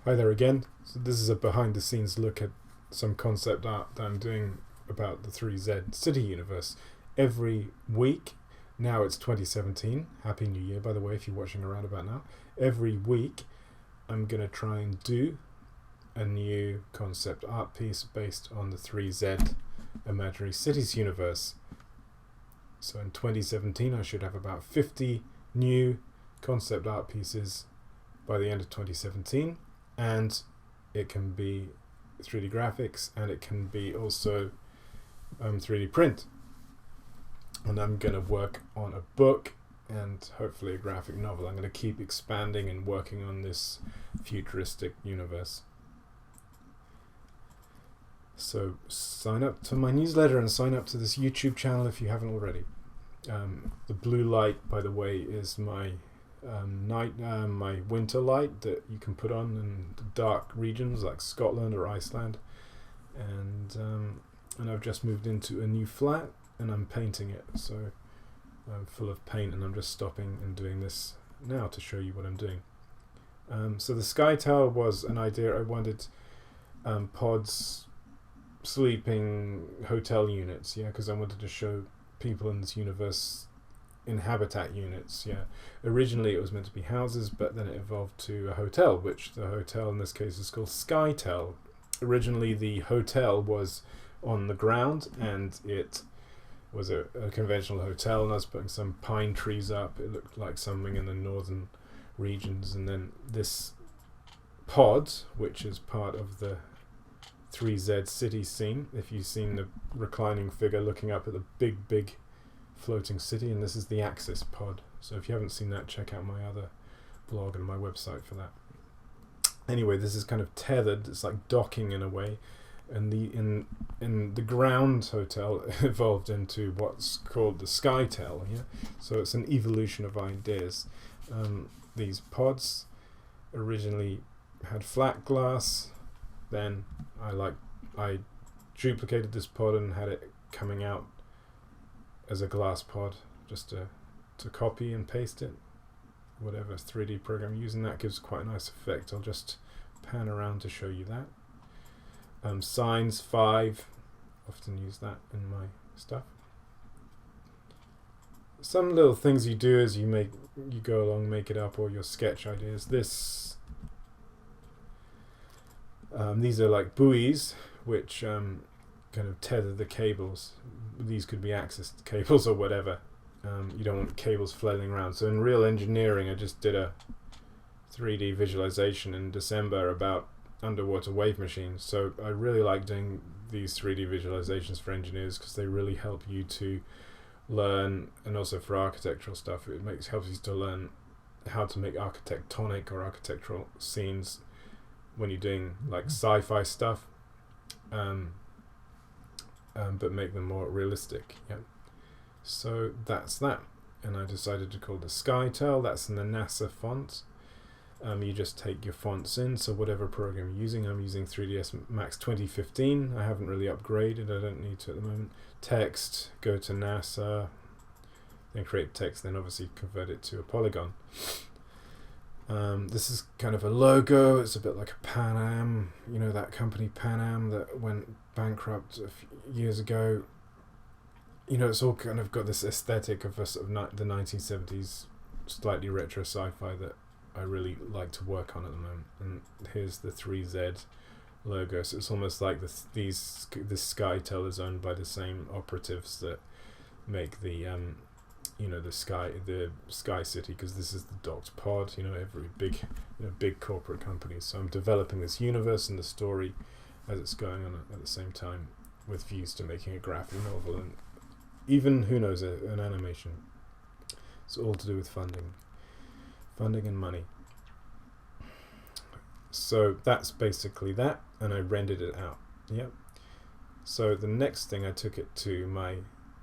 Hi there again. So this is a behind the scenes look at some concept art that I'm doing about the 3Z City universe. Every week, now it's 2017, Happy New Year by the way if you're watching around about now. Every week I'm going to try and do a new concept art piece based on the 3Z Imaginary Cities universe. So in 2017 I should have about 50 new concept art pieces by the end of 2017. And it can be 3D graphics, and it can be also 3D print. And I'm going to work on a book and hopefully a graphic novel. I'm going to keep expanding and working on this futuristic universe. So sign up to my newsletter and sign up to this YouTube channel if you haven't already. The blue light, by the way, is my my winter light that you can put on in the dark regions like Scotland or Iceland, and I've just moved into a new flat and I'm painting it, so I'm full of paint, and I'm just stopping and doing this now to show you what I'm doing. So the Skytel was an idea. I wanted pods, sleeping hotel units, because I wanted to show people in this universe in habitat units. Originally it was meant to be houses, but then it evolved to a hotel, which the hotel in this case is called Skytel. Originally the hotel was on the ground and it was a conventional hotel, and I was putting some pine trees up. It looked like something in the northern regions, and then this pod, which is part of the 3Z city scene, if you've seen the reclining figure looking up at the big floating city, and this is the Axis pod. So if you haven't seen that, check out my other blog and my website for that. Anyway, this is kind of tethered. It's like docking in a way, and in the ground hotel evolved into what's called the Skytel. So it's an evolution of ideas. These pods originally had flat glass. Then I duplicated this pod and had it coming out as a glass pod, just to copy and paste it, whatever 3D program you're using. That gives quite a nice effect. I'll just pan around to show you that. Signs 5, often use that in my stuff. Some little things you do as you go along, make it up, or your sketch ideas. These are like buoys which kind of tether the cables. These could be access cables or whatever. You don't want cables flailing around. So in real engineering, I just did a 3D visualization in December about underwater wave machines. So I really like doing these 3D visualizations for engineers because they really help you to learn, and also for architectural stuff, it helps you to learn how to make architectonic or architectural scenes when you're doing like sci-fi stuff, but make them more realistic. So that's that, and I decided to call the Skytel. That's in the NASA font. You just take your fonts in, so whatever program you're using. I'm using 3ds Max 2015. I haven't really upgraded, I don't need to at the moment. Text, go to NASA, then create text, then obviously convert it to a polygon. This is kind of a logo. It's a bit like a Pan Am, that company Pan Am that went bankrupt a few years ago. It's all kind of got this aesthetic of a sort of the 1970s slightly retro sci-fi that I really like to work on at the moment. And here's the 3Z logo. So it's almost like this Skytel is owned by the same operatives that make the the Sky City, because this is the docked pod. Every big corporate company. So I'm developing this universe and the story as it's going on at the same time, with views to making a graphic novel and even, who knows, an animation. It's all to do with funding and money. So that's basically that, and I rendered it out. So the next thing, I took it to my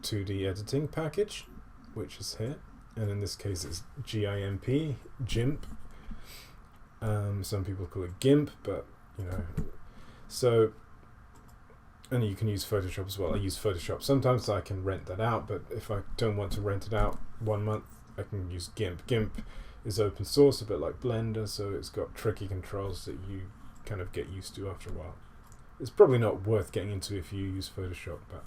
2D editing package, which is here, and in this case it's GIMP. Some people call it GIMP, but so, and you can use Photoshop as well. I use Photoshop sometimes, so I can rent that out, but if I don't want to rent it out 1 month, I can use GIMP. GIMP is open source, a bit like Blender, so it's got tricky controls that you kind of get used to after a while. It's probably not worth getting into if you use Photoshop, but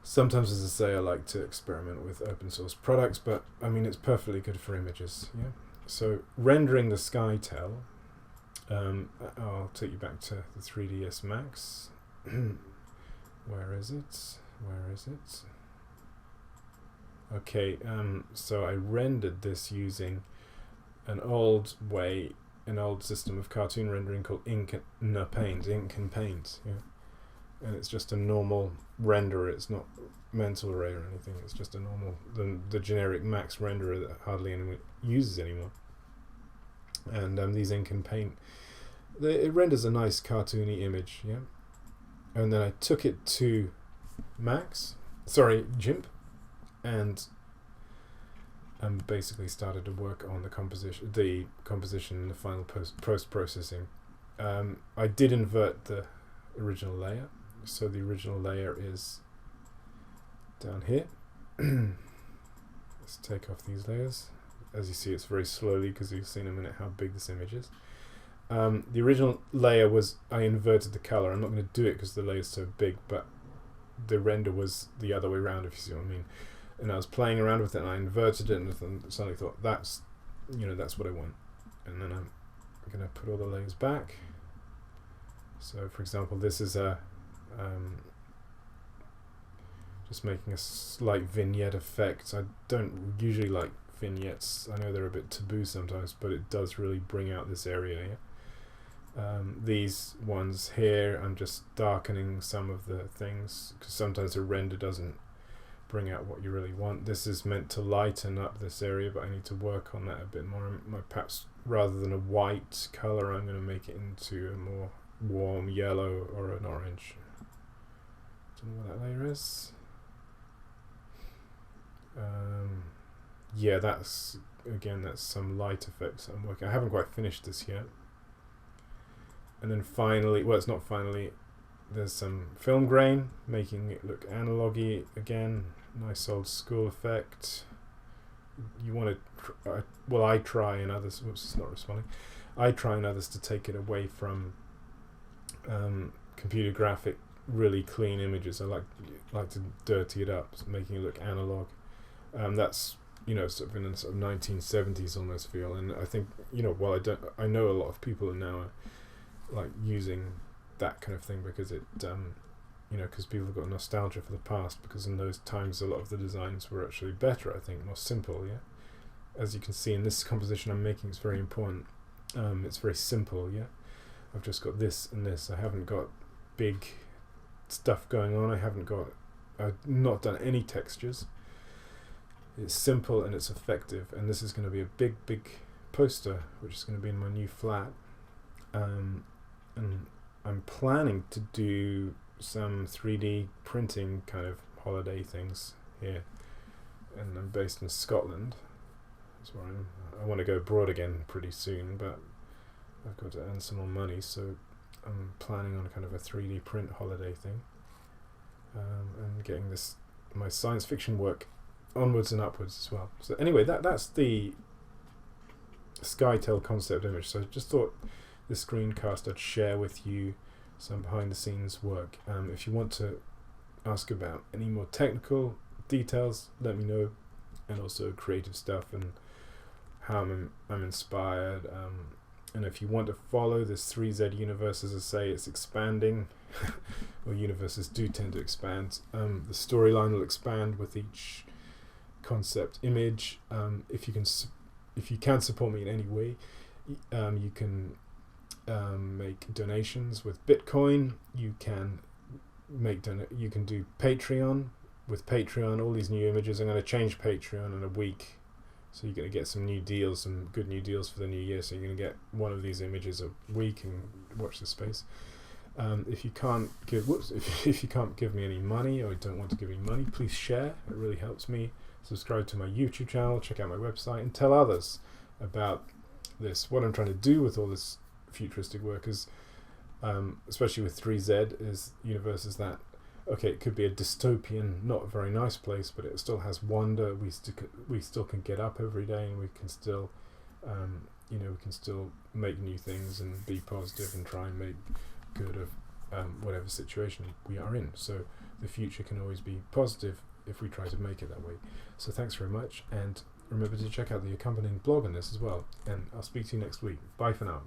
sometimes, as I say, I like to experiment with open source products, but I mean, it's perfectly good for images. Yeah. So rendering the Skytel, I'll take you back to the 3ds Max. Where is it? Where is it? Okay, so I rendered this using an old system of cartoon rendering called ink and paint. Yeah. And it's just a normal renderer. It's not mental array or anything. It's just a normal, the generic Max renderer that hardly anyone uses anymore. And these ink and paint, it renders a nice cartoony image, yeah. And then I took it to GIMP, and basically started to work on the composition and the final post processing. I did invert the original layer. So the original layer is down here. Let's take off these layers. As you see, it's very slowly because you'll see in a minute how big this image is. The original layer was, I inverted the color. I'm not going to do it because the layer is so big, but the render was the other way around, if you see what I mean. And I was playing around with it, and I inverted it, and suddenly thought, that's what I want. And then I'm going to put all the layers back. So, for example, this is just making a slight vignette effect. I don't usually like vignettes. I know they're a bit taboo sometimes, but it does really bring out this area. Yeah? These ones here, I'm just darkening some of the things because sometimes the render doesn't bring out what you really want. This is meant to lighten up this area, but I need to work on that a bit more. Perhaps rather than a white color, I'm going to make it into a more warm yellow or an orange. Don't know what that layer is. Yeah, that's some light effects that I'm working. I haven't quite finished this yet. And then finally, well, it's not finally, there's some film grain, making it look analogy again. Nice old school effect. You want to, I try and others, whoops, it's not responding. I try and others to take it away from computer graphic, really clean images. I like to dirty it up, making it look analog. That's sort of in a sort of 1970s almost feel, and I think I know a lot of people are now like using that kind of thing because it because people have got nostalgia for the past, because in those times a lot of the designs were actually better, I think, more simple. Yeah, as you can see in this composition I'm making, it's very important. It's very simple. Yeah, I've just got this and this. I haven't got big stuff going on. I've not done any textures. It's simple and it's effective, and this is going to be a big poster which is going to be in my new flat, and I'm planning to do some 3D printing kind of holiday things here, and I'm based in Scotland. That's where I want to go abroad again pretty soon, but I've got to earn some more money, so I'm planning on kind of a 3D print holiday thing, and getting my science fiction work onwards and upwards as well. So anyway, that's the Skytel concept image. So I just thought this screencast I'd share with you some behind the scenes work. If you want to ask about any more technical details, let me know, and also creative stuff and how I'm inspired. And if you want to follow this 3Z universe, as I say, it's expanding. Well, universes do tend to expand. The storyline will expand with each concept image. If you can support me in any way, you can make donations with Bitcoin. You can you can do Patreon. With Patreon, all these new images, I'm going to change Patreon in a week, so you're going to get some new deals, some good new deals for the new year. So you're going to get one of these images a week, and watch this space. If you can't give me any money, or don't want to give me money, please share. It really helps me. Subscribe to my YouTube channel, check out my website, and tell others about this. What I'm trying to do with all this futuristic work is, especially with 3Z, is universes that, okay, it could be a dystopian, not a very nice place, but it still has wonder. We still can get up every day, and we can still we can still make new things and be positive and try and make good of whatever situation we are in. So the future can always be positive if we try to make it that way. So thanks very much, and remember to check out the accompanying blog on this as well, and I'll speak to you next week. Bye for now.